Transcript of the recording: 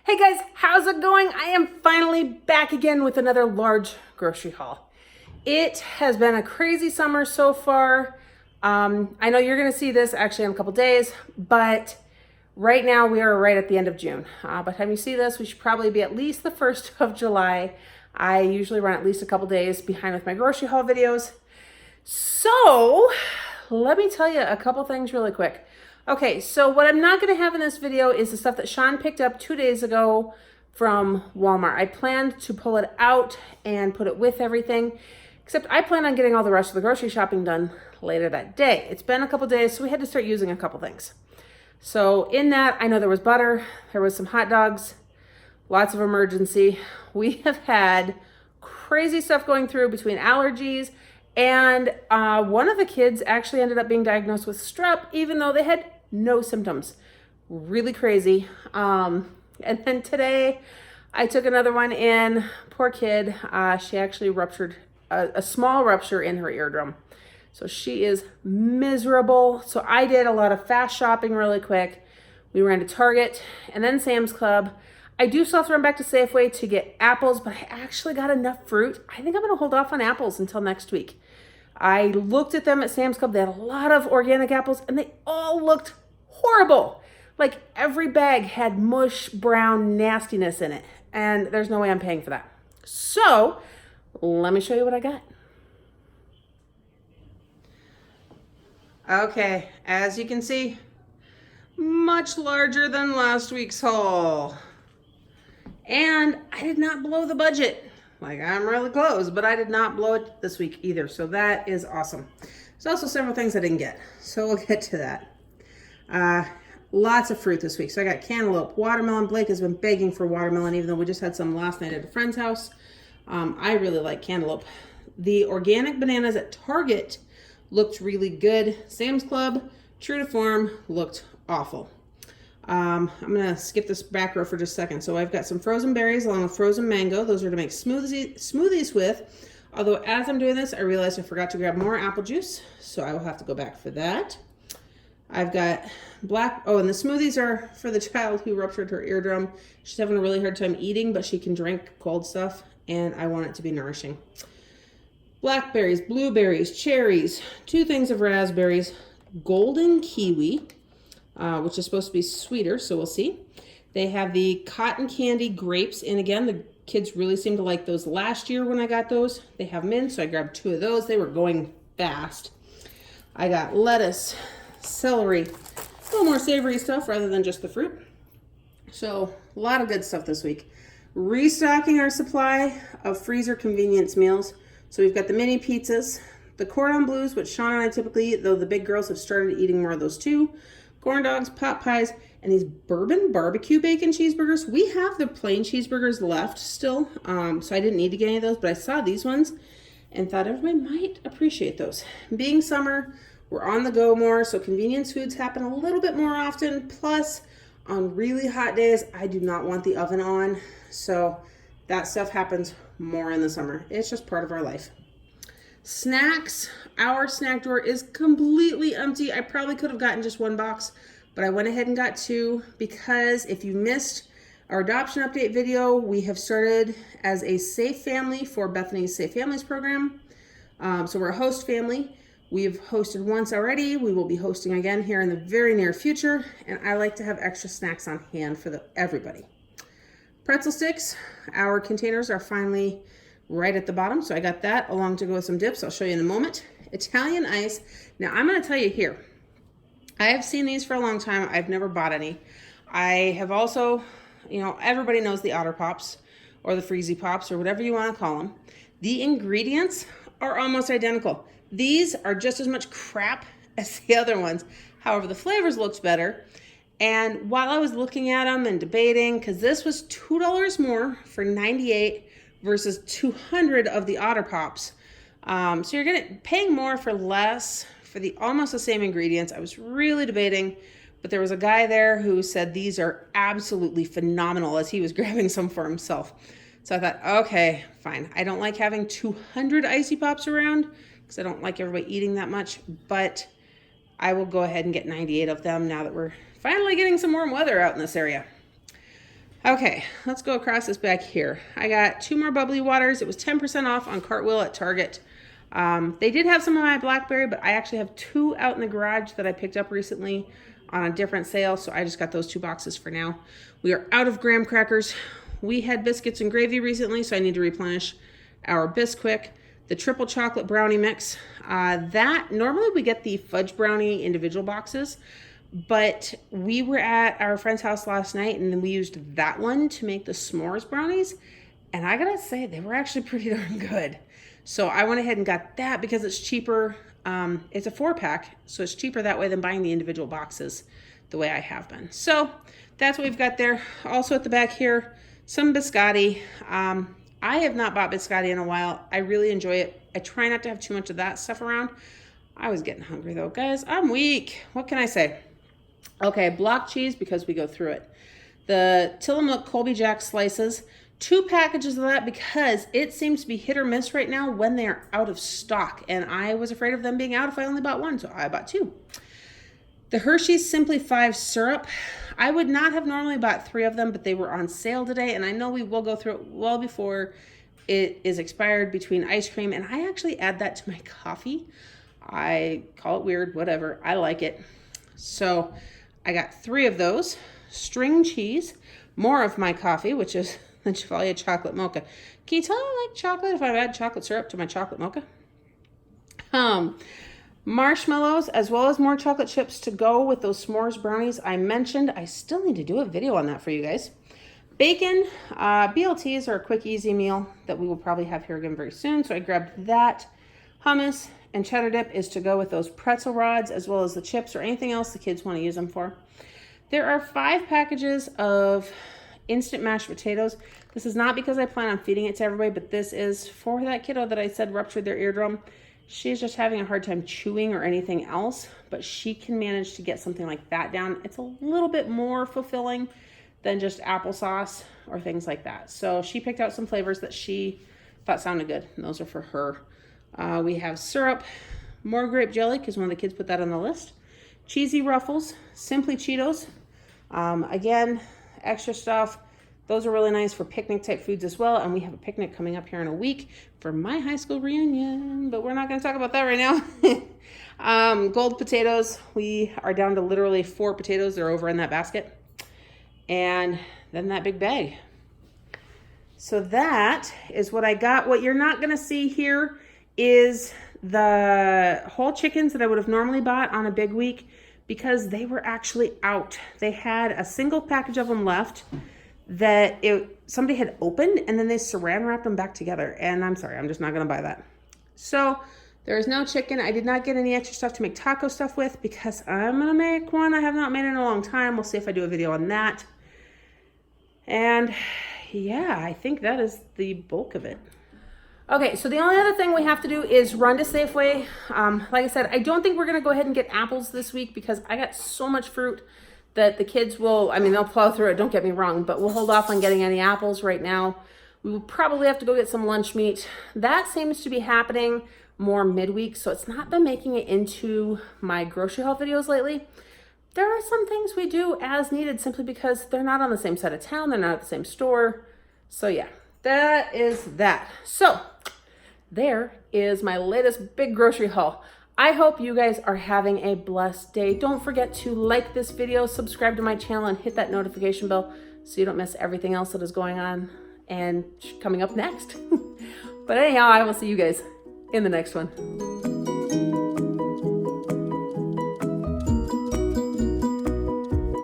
Hey guys, how's it going? I am finally back again with another large grocery haul. It has been a crazy summer so far. I know you're gonna see this actually in a couple days, but right now we are right at the end of June. By the time you see this, we should probably be at least the 1st of July. I usually run at least a couple days behind with my grocery haul videos. So let me tell you a couple things really quick. Okay, so what I'm not going to have in this video is the stuff that Sean picked up 2 days ago from Walmart. I planned to pull it out and put it with everything, except I plan on getting all the rest of the grocery shopping done later that day. It's been a couple days, so we had to start using a couple things. So in that, I know there was butter, there was some hot dogs, lots of emergency. We have had crazy stuff going through between allergies, and one of the kids actually ended up being diagnosed with strep, even though they had no symptoms. Really crazy. And then today I took another one in. Poor kid. She actually ruptured a small rupture in her eardrum. So she is miserable. So I did a lot of fast shopping really quick. We ran to Target and then Sam's Club. I do still have to run back to Safeway to get apples, but I actually got enough fruit. I think I'm going to hold off on apples until next week. I looked at them at Sam's Club. They had a lot of organic apples and they all looked horrible. Like every bag had mush, brown nastiness in it. And there's no way I'm paying for that. So let me show you what I got. Okay, as you can see, much larger than last week's haul. And I did not blow the budget. Like, I'm really close, but I did not blow it this week either. So that is awesome. There's also several things I didn't get. So we'll get to that. Lots of fruit this week. So I got cantaloupe, watermelon. Blake has been begging for watermelon, even though we just had some last night at a friend's house. I really like cantaloupe. The organic bananas at Target looked really good. Sam's Club, true to form, looked awful. I'm going to skip this back row for just a second. So I've got some frozen berries along with frozen mango. Those are to make smoothies with. Although as I'm doing this, I realized I forgot to grab more apple juice. So I will have to go back for that. I've got and the smoothies are for the child who ruptured her eardrum. She's having a really hard time eating, but she can drink cold stuff. And I want it to be nourishing. Blackberries, blueberries, cherries, 2 things of raspberries, golden kiwi, which is supposed to be sweeter, so we'll see. They have the cotton candy grapes, and again, the kids really seem to like those last year when I got those. They have them in, so I grabbed 2 of those. They were going fast. I got lettuce, celery, a little more savory stuff rather than just the fruit. So a lot of good stuff this week. Restocking our supply of freezer convenience meals. So we've got the mini pizzas, the cordon bleus, which Sean and I typically eat, though the big girls have started eating more of those too. Corn dogs, pot pies, and these bourbon barbecue bacon cheeseburgers. We have the plain cheeseburgers left still, so I didn't need to get any of those, but I saw these ones and thought everybody might appreciate those. Being summer, we're on the go more, so convenience foods happen a little bit more often. Plus, on really hot days, I do not want the oven on, so that stuff happens more in the summer. It's just part of our life. Snacks, our snack drawer is completely empty. I probably could have gotten just 1 box, but I went ahead and got 2 because if you missed our adoption update video, we have started as a safe family for Bethany's Safe Families program. So we're a host family. We've hosted once already. We will be hosting again here in the very near future, and I like to have extra snacks on hand for everybody. Pretzel sticks, our containers are finally right at the bottom, so I got that along to go with some dips. I'll show you in a moment. Italian ice. Now I'm going to tell you here, I have seen these for a long time. I've never bought any. I have also, everybody knows the Otter Pops or the Freezy Pops or whatever you want to call them. The ingredients are almost identical. These are just as much crap as the other ones. However, the flavors looked better. And while I was looking at them and debating, because this was $2 more for 98 versus 200 of the Otter Pops. So you're paying more for less for almost the same ingredients. I was really debating, but there was a guy there who said these are absolutely phenomenal as he was grabbing some for himself. So I thought, okay, fine. I don't like having 200 Icy Pops around because I don't like everybody eating that much, but I will go ahead and get 98 of them now that we're finally getting some warm weather out in this area. Okay, let's go across this back here. I got 2 more bubbly waters. It was 10% off on Cartwheel at Target. They did have some of my blackberry, but I actually have 2 out in the garage that I picked up recently on a different sale, so I just got those 2 boxes for now. We are out of graham crackers. We had biscuits and gravy recently, so I need to replenish our Bisquick. The triple chocolate brownie mix. That normally we get the fudge brownie individual boxes, but we were at our friend's house last night and then we used that one to make the s'mores brownies. And I gotta say, they were actually pretty darn good. So I went ahead and got that because it's cheaper. It's a 4-pack, so it's cheaper that way than buying the individual boxes the way I have been. So that's what we've got there. Also at the back here, some biscotti. I have not bought biscotti in a while. I really enjoy it. I try not to have too much of that stuff around. I was getting hungry though, guys. I'm weak. What can I say? Okay, block cheese because we go through it. The Tillamook Colby Jack slices. 2 packages of that because it seems to be hit or miss right now when they are out of stock. And I was afraid of them being out if I only bought 1, so I bought 2. The Hershey's Simply 5 syrup. I would not have normally bought 3 of them, but they were on sale today. And I know we will go through it well before it is expired between ice cream. And I actually add that to my coffee. I call it weird, whatever. I like it. So I got 3 of those. String cheese. More of my coffee, which is the Chevalier chocolate mocha. Can you tell I like chocolate if I add chocolate syrup to my chocolate mocha? Marshmallows, as well as more chocolate chips to go with those s'mores brownies I mentioned. I still need to do a video on that for you guys. Bacon, BLTs are a quick, easy meal that we will probably have here again very soon. So I grabbed that. Hummus and cheddar dip is to go with those pretzel rods, as well as the chips or anything else the kids want to use them for. There are 5 packages of instant mashed potatoes. This is not because I plan on feeding it to everybody, but this is for that kiddo that I said ruptured their eardrum. She's just having a hard time chewing or anything else, but she can manage to get something like that down. It's a little bit more fulfilling than just applesauce or things like that. So she picked out some flavors that she thought sounded good, and those are for her. We have syrup, more grape jelly, because one of the kids put that on the list. Cheesy Ruffles, Simply Cheetos. Again, extra stuff. Those are really nice for picnic type foods as well. And we have a picnic coming up here in a week for my high school reunion, but we're not going to talk about that right now. Gold potatoes. We are down to literally 4 potatoes. They're over in that basket. And then that big bag. So that is what I got. What you're not going to see here is the whole chickens that I would have normally bought on a big week because they were actually out. They had a single package of them left that somebody had opened, and then they saran wrapped them back together. And I'm sorry, I'm just not going to buy that. So there is no chicken. I did not get any extra stuff to make taco stuff with because I'm going to make one I have not made in a long time. We'll see if I do a video on that. And yeah, I think that is the bulk of it. Okay, so the only other thing we have to do is run to Safeway. Like I said, I don't think we're going to go ahead and get apples this week because I got so much fruit that the kids will, they'll plow through it, don't get me wrong, but we'll hold off on getting any apples right now. We will probably have to go get some lunch meat. That seems to be happening more midweek, so it's not been making it into my grocery haul videos lately. There are some things we do as needed simply because they're not on the same side of town, they're not at the same store. So yeah, that is that. So there is my latest big grocery haul. I hope you guys are having a blessed day. Don't forget to like this video, subscribe to my channel, and hit that notification bell so you don't miss everything else that is going on and coming up next. But anyhow, I will see you guys in the next one.